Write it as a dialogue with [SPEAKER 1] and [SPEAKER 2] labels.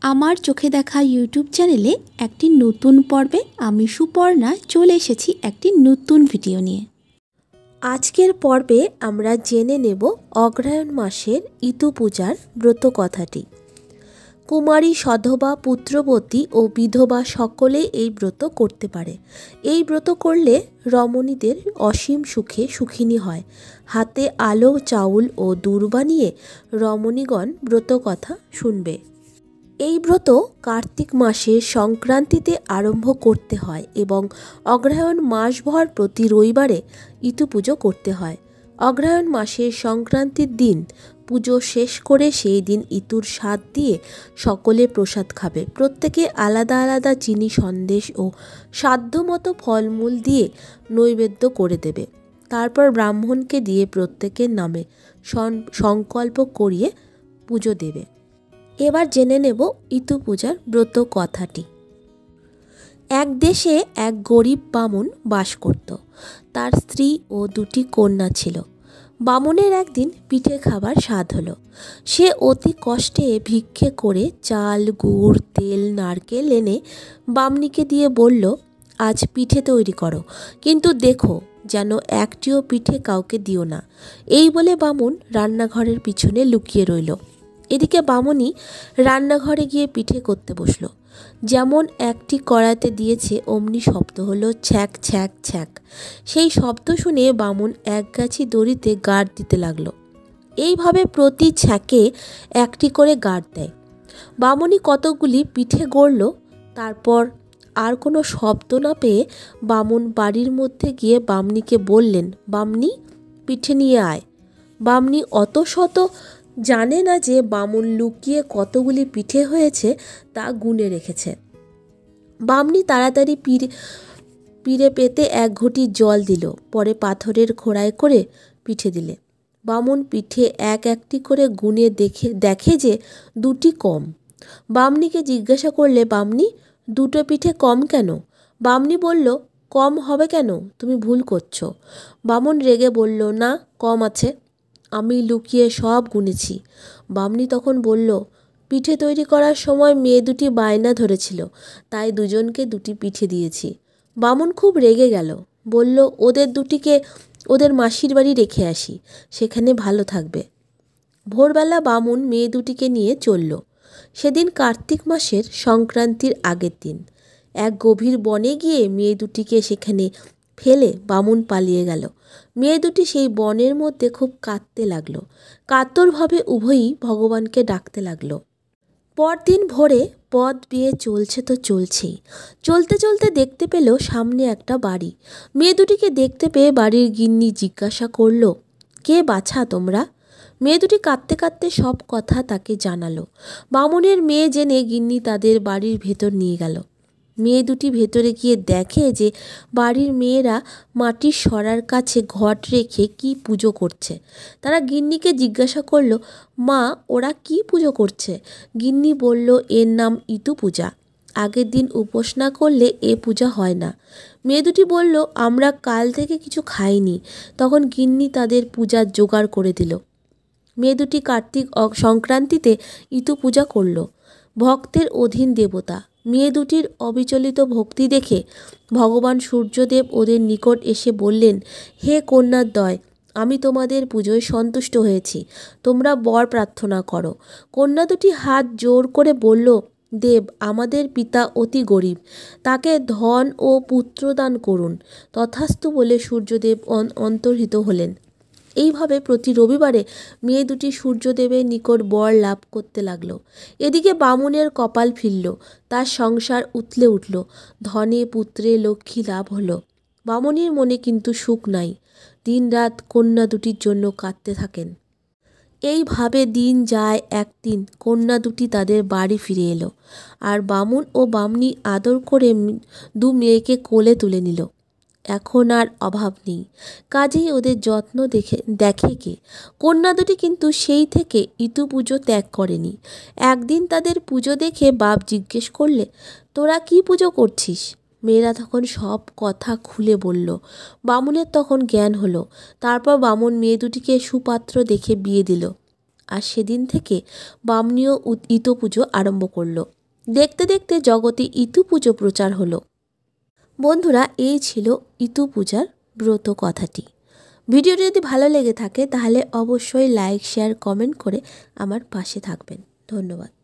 [SPEAKER 1] আমার চোখে দেখা ইউটিউব চ্যানেলে একটি নতুন পর্বে আমি সুপর্ণা চলে এসেছি একটি নতুন ভিডিও নিয়ে। আজকের পর্বে আমরা জেনে নেব অগ্রহায়ণ মাসের ইতু পূজার ব্রত কথাটি। কুমারী, সধবা, পুত্রবতী ও বিধবা সকলেই এই ব্রত করতে পারে। এই ব্রত করলে রমণীদের অসীম সুখে সুখিনী হয়। হাতে আলো, চাউল ও দূর্বা নিয়ে রমণীগণ ব্রত কথা শুনবে। এই ব্রত কার্তিক মাসের সংক্রান্তিতে আরম্ভ করতে হয় এবং অগ্রহায়ণ মাসভর প্রতি রবিবারে ইতু পুজো করতে হয়। অগ্রহায়ণ মাসের সংক্রান্তির দিন পুজো শেষ করে সেই দিন ইতুর স্বাদ দিয়ে সকলে প্রসাদ খাবে। প্রত্যেকে আলাদা আলাদা চিনি, সন্দেশ ও সাধ্যমতো ফলমূল দিয়ে নৈবেদ্য করে দেবে। তারপর ব্রাহ্মণকে দিয়ে প্রত্যেকের নামে সংকল্প করিয়ে পুজো দেবে। এবার জেনে নেব ইতু পূজার ব্রত কথাটি। এক দেশে এক গরিব বামুন বাস করত। তার স্ত্রী ও দুটি কন্যা ছিল। বামুনের একদিন পিঠে খাবার স্বাদ হলো। সে অতি কষ্টে ভিক্ষে করে চাল, গুড়, তেল, নারকেল এনে বামনিকে দিয়ে বলল, আজ পিঠে তৈরি করো, কিন্তু দেখো যেন একটিও পিঠে কাউকে দিও না। এই বলে বামুন রান্নাঘরের পিছনে লুকিয়ে রইল। এদিকে বামুনি রান্নাঘরে গিয়ে পিঠে করতে বসল। যেমন একটি কড়াইতে দিয়েছে অমনি শব্দ হলো ছ্যাক ছ্যাক ছ্যাক। সেই শব্দ শুনে বামুন এক গাছি দড়িতে গাঁট দিতে লাগলো। এইভাবে প্রতি ছ্যাকে একটি করে গাঁট দেয়। বামুনি কতকগুলি পিঠে গড়ল। তারপর আর কোনো শব্দ না পেয়ে বামুন বাড়ির মধ্যে গিয়ে বামনিকে বললেন, বামনি, পিঠে নিয়ে আয়। বামনি অত শত জানে না যে বামুন লুকিয়ে কতগুলি পিঠে হয়েছে তা গুনে রেখেছে। বামনি তাড়াতাড়ি পিড়ে পেতে এক ঘটি জল দিল, পরে পাথরের খোড়ায় করে পিঠে দিলে। বামুন পিঠে এক একটি করে গুনে দেখে যে দুটি কম। বামনিকে জিজ্ঞাসা করলে, বামনি, দুটো পিঠে কম কেন? বামনি বলল, কম হবে কেন, তুমি ভুল করছো। বামুন রেগে বলল, না, কম আছে, আমি লুকিয়ে সব গুনেছি। বামনি তখন বলল, পিঠে তৈরি করার সময় মেয়ে দুটি বায়না ধরেছিল, তাই দুজনকে দুটি পিঠে দিয়েছি। বামুন খুব রেগে গেল, বলল, ওদের দুটিকে ওদের মাসির বাড়ি রেখে আসি, সেখানে ভালো থাকবে। ভোরবেলা বামুন মেয়ে দুটিকে নিয়ে চলল। সেদিন কার্তিক মাসের সংক্রান্তির আগের দিন। এক গভীর বনে গিয়ে মেয়ে দুটিকে সেখানে ফেলে বামুন পালিয়ে গেল। মেয়ে দুটি সেই বনের মধ্যে খুব কাঁদতে লাগলো। কাতরভাবে উভয়ই ভগবানকে ডাকতে লাগলো। পরদিন ভোরে পথ বেয়ে চলছে তো চলছেই। চলতে চলতে দেখতে পেল সামনে একটা বাড়ি। মেয়ে দুটিকে দেখতে পেয়ে বাড়ির গিন্নি জিজ্ঞাসা করল, কে বাছা তোমরা? মেয়ে দুটি কাঁদতে কাঁদতে সব কথা তাকে জানালো। বামুনের মেয়ে জেনে গিন্নি তাদের বাড়ির ভেতর নিয়ে গেল। মেয়ে দুটি ভেতরে গিয়ে দেখে যে বাড়ির মেয়েরা মাটির সরার কাছে ঘট রেখে কি পুজো করছে। তারা গিন্নিকে জিজ্ঞাসা করল, মা, ওরা কি পুজো করছে? গিন্নি বলল, এর নাম ইতু পূজা। আগের দিন উপোস না করলে এ পূজা হয় না। মেয়ে দুটি বলল, আমরা কাল থেকে কিছু খাইনি। তখন গিন্নি তাদের পূজার জোগাড় করে দিল। মেয়ে দুটি কার্তিক সংক্রান্তিতে ইতু পূজা করল। ভক্তের অধীন দেবতা। মেয়ে দুটির অবিচলিত ভক্তি দেখে ভগবান সূর্যদেব ওদের নিকট এসে বললেন, হে কন্যাদ্বয়, আমি তোমাদের পুজোয় সন্তুষ্ট হয়েছি, তোমরা বর প্রার্থনা করো। কন্যা দুটি হাত জোর করে বলল, দেব, আমাদের পিতা অতি গরিব, তাকে ধন ও পুত্র দান করুন। তথাস্তু বলে সূর্যদেব অন্তর্হিত হলেন। এইভাবে প্রতি রবিবারে মেয়ে দুটি সূর্যদেবের নিকট বর লাভ করতে লাগলো। এদিকে বামুনের কপাল ফিরল, তার সংসার উতলে উঠল, ধনে পুত্রে লক্ষ্মী লাভ হলো। বামুনির মনে কিন্তু সুখ নাই। দিন রাত কন্যা দুটির জন্য কাঁদতে থাকেন। এইভাবে দিন যায়। একদিন কন্যা দুটি তাদের বাড়ি ফিরে এলো, আর বামুন ও বামনি আদর করে দু মেয়েকে কোলে তুলে নিল। এখন আর অভাব নেই, কাজেই ওদের যত্ন দেখে কে? কন্যা দুটি কিন্তু সেই থেকে ইতু পুজো ত্যাগ করেনি। একদিন তাদের পুজো দেখে বাপ জিজ্ঞেস করলে, তোরা কি পুজো করছিস? মেয়েরা তখন সব কথা খুলে বলল। বামুনের তখন জ্ঞান হলো। তারপর বামুন মেয়ে দুটিকে সুপাত্র দেখে বিয়ে দিল। আর সেদিন থেকে বামনীয় ইতু পুজো আরম্ভ করলো। দেখতে দেখতে জগতে ইতু পুজো প্রচার হলো। বন্ধুরা, এই ছিল ইতু পূজার ব্রত কথাটি। ভিডিওটি যদি ভালো লেগে থাকে তাহলে অবশ্যই লাইক, শেয়ার, কমেন্ট করে আমার পাশে থাকবেন। ধন্যবাদ।